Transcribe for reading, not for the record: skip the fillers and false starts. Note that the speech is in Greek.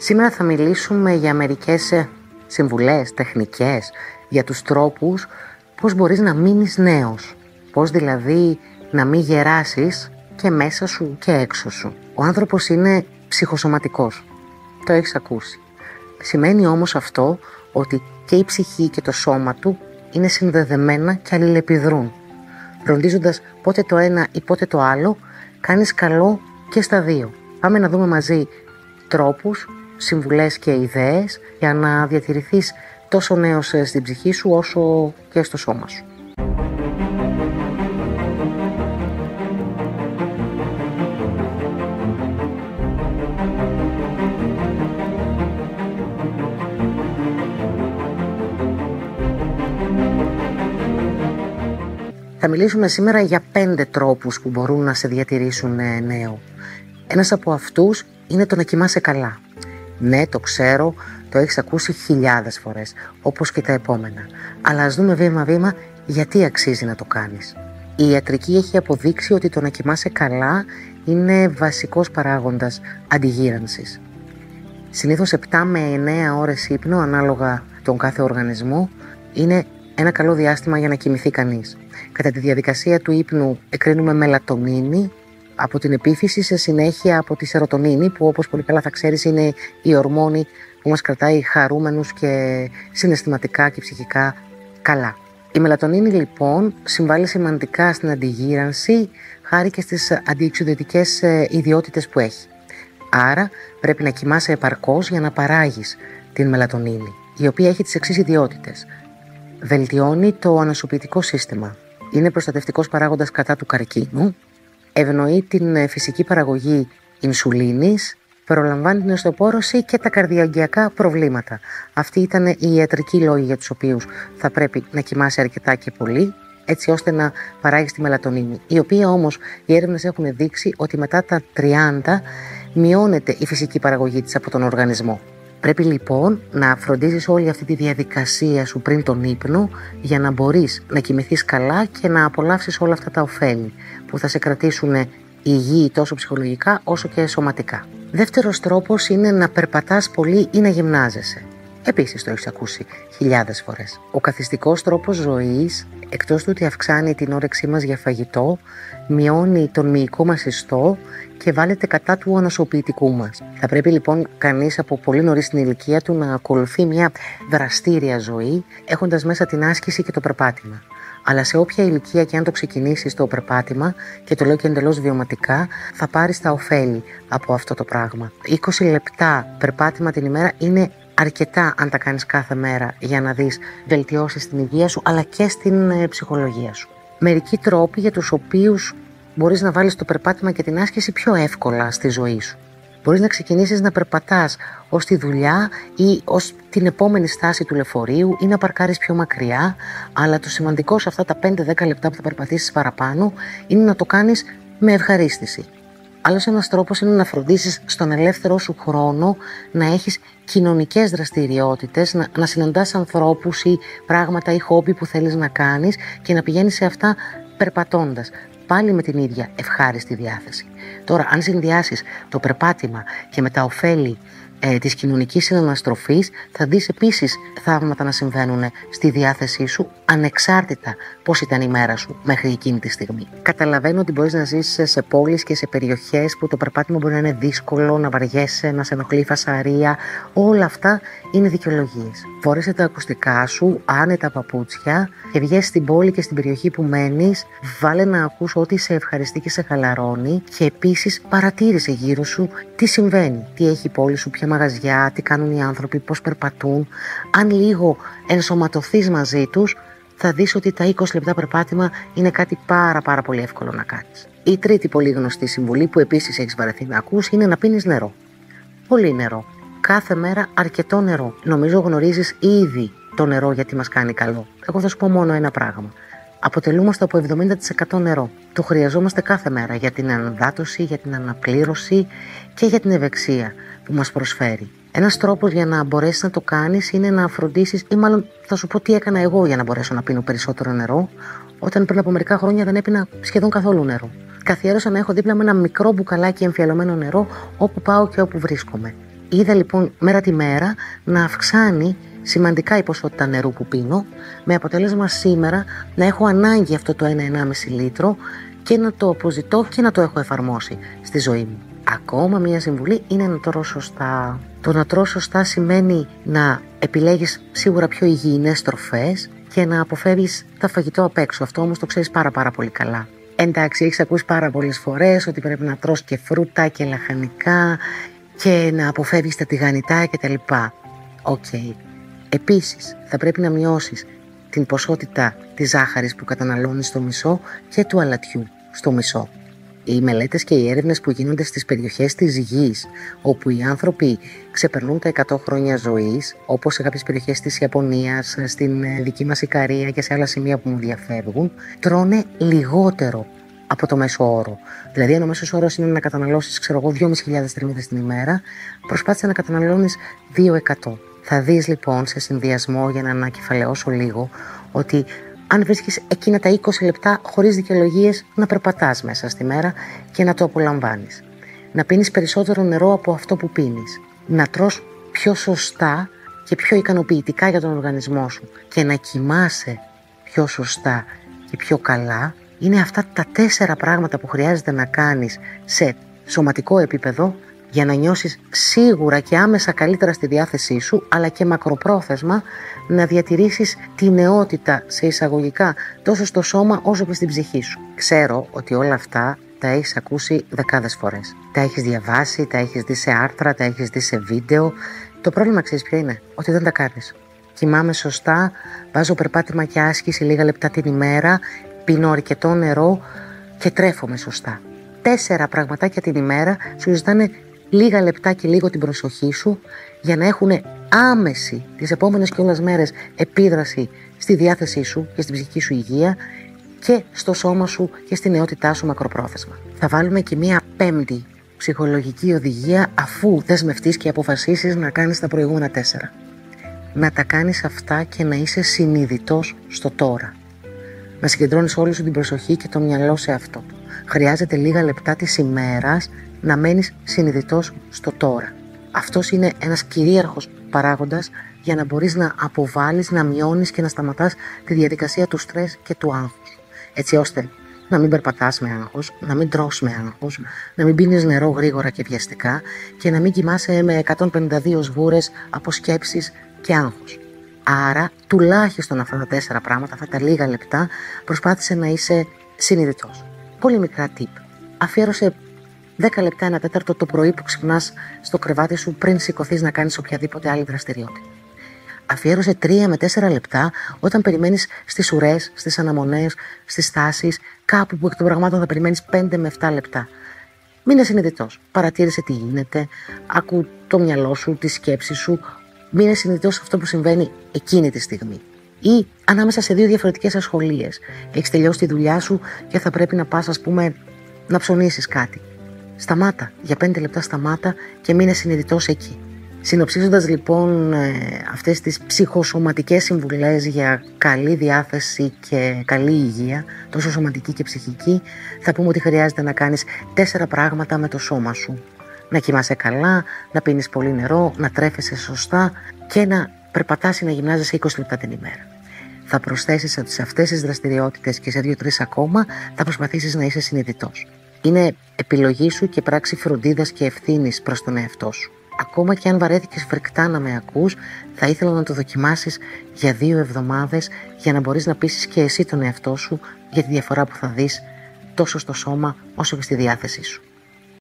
Σήμερα θα μιλήσουμε για μερικές συμβουλές, τεχνικές, για τους τρόπους πώς μπορείς να μείνεις νέος. Πώς δηλαδή να μην γεράσεις και μέσα σου και έξω σου. Ο άνθρωπος είναι ψυχοσωματικός. Το έχεις ακούσει. Σημαίνει όμως αυτό ότι και η ψυχή και το σώμα του είναι συνδεδεμένα και αλληλεπιδρούν. Φροντίζοντας πότε το ένα ή πότε το άλλο, κάνεις καλό και στα δύο. Πάμε να δούμε μαζί τρόπους, συμβουλές και ιδέες για να διατηρηθείς τόσο νέος στην ψυχή σου όσο και στο σώμα σου. Θα μιλήσουμε σήμερα για 5 τρόπους που μπορούν να σε διατηρήσουν νέο. Ένας από αυτούς είναι το να κοιμάσαι καλά. Ναι, το ξέρω, το έχεις ακούσει χιλιάδες φορές, όπως και τα επόμενα. Αλλά ας δούμε βήμα-βήμα γιατί αξίζει να το κάνεις. Η ιατρική έχει αποδείξει ότι το να κοιμάσαι καλά είναι βασικός παράγοντας αντιγύρανσης. Συνήθως 7 με 9 ώρες ύπνο, ανάλογα τον κάθε οργανισμό, είναι ένα καλό διάστημα για να κοιμηθεί κανείς. Κατά τη διαδικασία του ύπνου εκρίνουμε μελατονίνη από την επίφυση, σε συνέχεια από τη σερωτονίνη, που όπως πολύ καλά θα ξέρεις είναι η ορμόνη που μας κρατάει χαρούμενους και συναισθηματικά και ψυχικά καλά. Η μελατονίνη λοιπόν συμβάλλει σημαντικά στην αντιγύρανση χάρη και στις αντιεξουδετικές ιδιότητες που έχει. Άρα πρέπει να κοιμάσαι επαρκώς για να παράγεις την μελατονίνη, η οποία έχει τις εξής ιδιότητες. Βελτιώνει το ανασωπητικό σύστημα. Είναι προστατευτικός παράγοντας κατά του καρκίνου. Ευνοεί την φυσική παραγωγή ινσουλίνης. Προλαμβάνει την οστεοπόρωση και τα καρδιαγγειακά προβλήματα. Αυτοί ήταν οι ιατρικοί λόγοι για τους οποίους θα πρέπει να κοιμάσαι αρκετά και πολύ, έτσι ώστε να παράγεις τη μελατονίνη. Η οποία όμως οι έρευνες έχουν δείξει ότι μετά τα 30 μειώνεται η φυσική παραγωγή της από τον οργανισμό. Πρέπει λοιπόν να φροντίζεις όλη αυτή τη διαδικασία σου πριν τον ύπνο για να μπορείς να κοιμηθείς καλά και να απολαύσεις όλα αυτά τα ωφέλη που θα σε κρατήσουν υγιή τόσο ψυχολογικά όσο και σωματικά. Δεύτερος τρόπος είναι να περπατάς πολύ ή να γυμνάζεσαι. Επίσης το έχεις ακούσει χιλιάδες φορές. Ο καθιστικός τρόπος ζωής, εκτός του ότι αυξάνει την όρεξή μας για φαγητό, μειώνει τον μυϊκό μας ιστό και βάλεται κατά του ανασωπητικού μας. Θα πρέπει λοιπόν κανείς από πολύ νωρίς στην ηλικία του να ακολουθεί μια δραστήρια ζωή, έχοντας μέσα την άσκηση και το περπάτημα. Αλλά σε όποια ηλικία και αν το ξεκινήσεις το περπάτημα, και το λέω και εντελώς βιωματικά, θα πάρεις τα ωφέλη από αυτό το πράγμα. 20 λεπτά περπάτημα την ημέρα είναι αρκετά αν τα κάνεις κάθε μέρα για να δεις βελτιώσεις στην υγεία σου αλλά και στην ψυχολογία σου. Μερικοί τρόποι για τους οποίους μπορείς να βάλεις το περπάτημα και την άσκηση πιο εύκολα στη ζωή σου. Μπορείς να ξεκινήσεις να περπατάς ως τη δουλειά ή ως την επόμενη στάση του λεωφορείου ή να παρκάρεις πιο μακριά, αλλά το σημαντικό σε αυτά τα 5-10 λεπτά που θα περπατήσεις παραπάνω είναι να το κάνεις με ευχαρίστηση. Άλλος ένας τρόπος είναι να φροντίσεις στον ελεύθερό σου χρόνο να έχεις κοινωνικές δραστηριότητες, να συναντάς ανθρώπους ή πράγματα ή χόμπι που θέλεις να κάνεις και να πηγαίνεις σε αυτά περπατώντας. Πάλι με την ίδια ευχάριστη διάθεση. Τώρα, αν συνδυάσεις το περπάτημα και με τα ωφέλη της κοινωνικής συναναστροφής, θα δεις επίσης θαύματα να συμβαίνουν στη διάθεσή σου, ανεξάρτητα πώς ήταν η μέρα σου μέχρι εκείνη τη στιγμή. Καταλαβαίνω ότι μπορείς να ζεις σε πόλεις και σε περιοχές που το περπάτημα μπορεί να είναι δύσκολο, να βαριέσαι, να σε ενοχλεί η φασαρία. Όλα αυτά είναι δικαιολογίες. Φόρεσε τα ακουστικά σου, άνετα παπούτσια και βγες στην πόλη και στην περιοχή που μένεις. Βάλε να ακούς ό,τι σε ευχαριστεί και σε χαλαρώνει και επίσης παρατήρησε γύρω σου τι συμβαίνει, τι έχει η πόλη σου, ποια μαγαζιά, τι κάνουν οι άνθρωποι, πώς περπατούν. Αν λίγο ενσωματωθείς μαζί τους, θα δεις ότι τα 20 λεπτά περπάτημα είναι κάτι πάρα πολύ εύκολο να κάνεις. Η τρίτη πολύ γνωστή συμβουλή που επίσης έχεις βαρεθεί να ακούς είναι να πίνεις νερό. Πολύ νερό. Κάθε μέρα αρκετό νερό. Νομίζω γνωρίζεις ήδη το νερό γιατί μας κάνει καλό. Εγώ θα σου πω μόνο ένα πράγμα. Αποτελούμαστε από 70% νερό. Το χρειαζόμαστε κάθε μέρα για την αναδάτωση, για την αναπλήρωση και για την ευεξία που μας προσφέρει. Ένας τρόπος για να μπορέσεις να το κάνεις είναι να φροντίσεις, ή μάλλον θα σου πω τι έκανα εγώ για να μπορέσω να πίνω περισσότερο νερό, όταν πριν από μερικά χρόνια δεν έπινα σχεδόν καθόλου νερό. Καθιέρωσα να έχω δίπλα με ένα μικρό μπουκαλάκι εμφιαλωμένο νερό όπου πάω και όπου βρίσκομαι. Είδα λοιπόν μέρα τη μέρα να αυξάνει σημαντικά η ποσότητα νερού που πίνω, με αποτέλεσμα σήμερα να έχω ανάγκη αυτό το 1-1,5 λίτρο και να το αποζητώ και να το έχω εφαρμόσει στη ζωή μου. Ακόμα μία συμβουλή είναι να τρώω σωστά. Το να τρώω σωστά σημαίνει να επιλέγεις σίγουρα πιο υγιεινές τροφές και να αποφεύγεις τα φαγητό απ' έξω. Αυτό όμως το ξέρεις πάρα πολύ καλά. Εντάξει, έχεις ακούσει πάρα πολλές φορές ότι πρέπει να τρως και φρούτα και λαχανικά και να αποφεύγεις τα τηγανιτά κτλ. Οκ. Επίσης, θα πρέπει να μειώσεις την ποσότητα της ζάχαρης που καταναλώνεις στο μισό και του αλατιού στο μισό. Οι μελέτες και οι έρευνες που γίνονται στις περιοχές της γης, όπου οι άνθρωποι ξεπερνούν τα 100 χρόνια ζωής, όπως σε κάποιες περιοχές της Ιαπωνίας, στην δική μας Ικαρία και σε άλλα σημεία που μου διαφεύγουν, τρώνε λιγότερο από το μέσο όρο. Δηλαδή, αν ο μέσος όρος είναι να καταναλώσεις, 2.500 θερμίδες την ημέρα, προσπάθησε να καταναλώνεις 200. Θα δεις λοιπόν σε συνδυασμό, για να ανακεφαλαιώσω λίγο, ότι αν βρίσκεις εκείνα τα 20 λεπτά χωρίς δικαιολογίες να περπατάς μέσα στη μέρα και να το απολαμβάνεις. Να πίνεις περισσότερο νερό από αυτό που πίνεις. Να τρως πιο σωστά και πιο ικανοποιητικά για τον οργανισμό σου και να κοιμάσαι πιο σωστά και πιο καλά. Είναι αυτά τα 4 πράγματα που χρειάζεται να κάνεις σε σωματικό επίπεδο για να νιώσεις σίγουρα και άμεσα καλύτερα στη διάθεσή σου, αλλά και μακροπρόθεσμα να διατηρήσεις τη νεότητα σε εισαγωγικά τόσο στο σώμα όσο και στην ψυχή σου. Ξέρω ότι όλα αυτά τα έχεις ακούσει δεκάδες φορές. Τα έχεις διαβάσει, τα έχεις δει σε άρθρα, τα έχεις δει σε βίντεο. Το πρόβλημα ξέρεις ποιο είναι? Ότι δεν τα κάνεις. Κοιμάμαι σωστά, βάζω περπάτημα και άσκηση λίγα λεπτά την ημέρα, πίνω αρκετό νερό και τρέφομαι σωστά. 4 πραγματάκια την ημέρα σου ζητάνε λίγα λεπτά και λίγο την προσοχή σου για να έχουν άμεση τις επόμενες κιόλας μέρες επίδραση στη διάθεσή σου και στην ψυχική σου υγεία και στο σώμα σου και στη νεότητά σου μακροπρόθεσμα. Θα βάλουμε και μία 5η ψυχολογική οδηγία αφού δεσμευτείς και αποφασίσεις να κάνεις τα προηγούμενα 4. Να τα κάνεις αυτά και να είσαι συνειδητός στο τώρα. Να συγκεντρώνεις όλη σου την προσοχή και το μυαλό σε αυτό. Χρειάζεται λίγα λεπτά της ημέρας να μένεις συνειδητός στο τώρα. Αυτός είναι ένας κυρίαρχος παράγοντας για να μπορείς να αποβάλεις, να μειώνεις και να σταματάς τη διαδικασία του στρες και του άγχους. Έτσι ώστε να μην περπατάς με άγχος, να μην τρως με άγχος, να μην πίνεις νερό γρήγορα και βιαστικά και να μην κοιμάσαι με 152 σβούρες από σκέψεις και άγχος. Άρα, τουλάχιστον αυτά τα 4 πράγματα, αυτά τα λίγα λεπτά, προσπάθησε να είσαι συνειδητός. Πολύ μικρά tip. Αφιέρωσε 10 λεπτά, 1/4 το πρωί που ξυπνάς στο κρεβάτι σου πριν σηκωθείς να κάνεις οποιαδήποτε άλλη δραστηριότητα. Αφιέρωσε 3 με 4 λεπτά όταν περιμένεις στις ουρές, στις αναμονές, στις στάσεις, κάπου που εκ των πραγμάτων θα περιμένεις 5 με 7 λεπτά. Μείνε συνειδητός. Παρατήρησε τι γίνεται, άκου το μυαλό σου, τη σκέψη σου. Μείνε συνειδητός σε αυτό που συμβαίνει εκείνη τη στιγμή. Ή ανάμεσα σε 2 διαφορετικές ασχολίες. Έχεις τελειώσει τη δουλειά σου και θα πρέπει να πας, ας πούμε, να ψωνίσεις κάτι. Σταμάτα. Για 5 λεπτά σταμάτα και μείνε συνειδητός εκεί. Συνοψίζοντας λοιπόν αυτές τις ψυχοσωματικές συμβουλές για καλή διάθεση και καλή υγεία, τόσο σωματική και ψυχική, θα πούμε ότι χρειάζεται να κάνεις 4 πράγματα με το σώμα σου. Να κοιμάσαι καλά, να πίνεις πολύ νερό, να τρέφεσαι σωστά και να περπατάς ή να γυμνάζεσαι 20 λεπτά την ημέρα. Θα προσθέσεις σε αυτές τις δραστηριότητες και σε 2-3 ακόμα θα προσπαθήσεις να είσαι συνειδητός. Είναι επιλογή σου και πράξη φροντίδας και ευθύνης προς τον εαυτό σου. Ακόμα και αν βαρέθηκες φρικτά να με ακούς, θα ήθελα να το δοκιμάσεις για 2 εβδομάδες για να μπορείς να πείσεις και εσύ τον εαυτό σου για τη διαφορά που θα δεις τόσο στο σώμα όσο και στη διάθεσή σου.